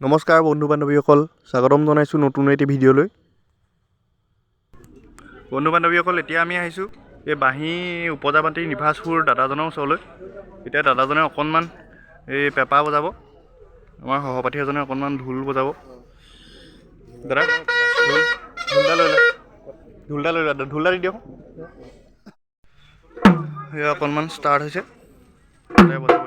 নমস্কাৰ বন্ধু বান্ধৱীসকল, স্বাগতম জনাইছোঁ নতুন এটি ভিডিঅ'লৈ। বন্ধু বান্ধৱীসকল, এতিয়া আমি আহিছোঁ এই বাঁহী উপজাপাতি নিভাজপুৰ দাদাজনৰ ওচৰলৈ। এতিয়া দাদাজনে অকণমান এই পেঁপা বজাব, আমাৰ সহপাঠী এজনে অকণমান ঢোল বজাব। দাদা ঢোলডাল লৈ লোৱা, ঢোলডাল দি দিয়ক। সেয়া অকণমান ষ্টাৰ্ট হৈছে, বজাব।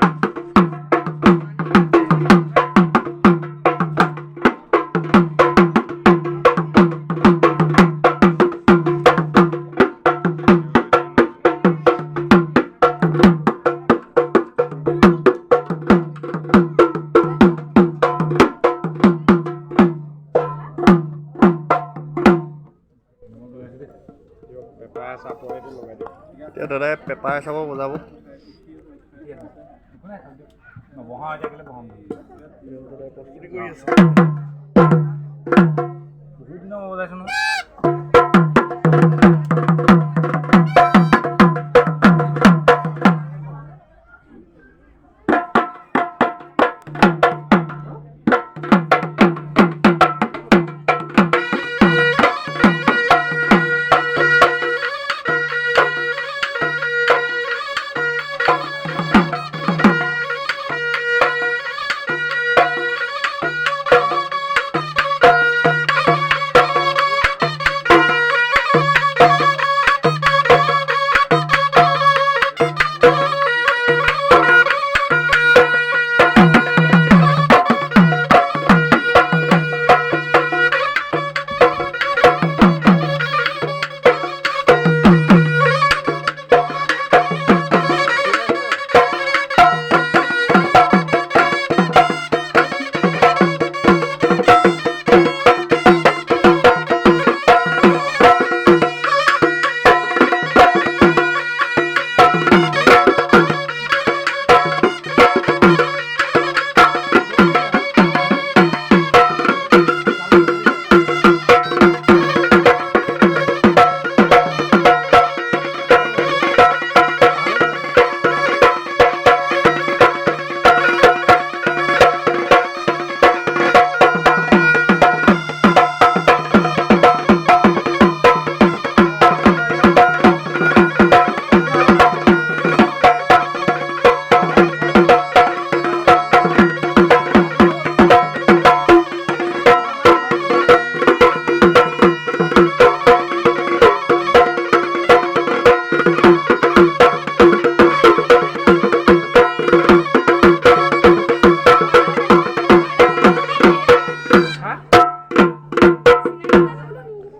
এতিয়া দাদাই পেঁপা চাব বজাব।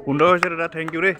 সুন্দৰ হৈছে দাদা, থেংক ইউ দেই।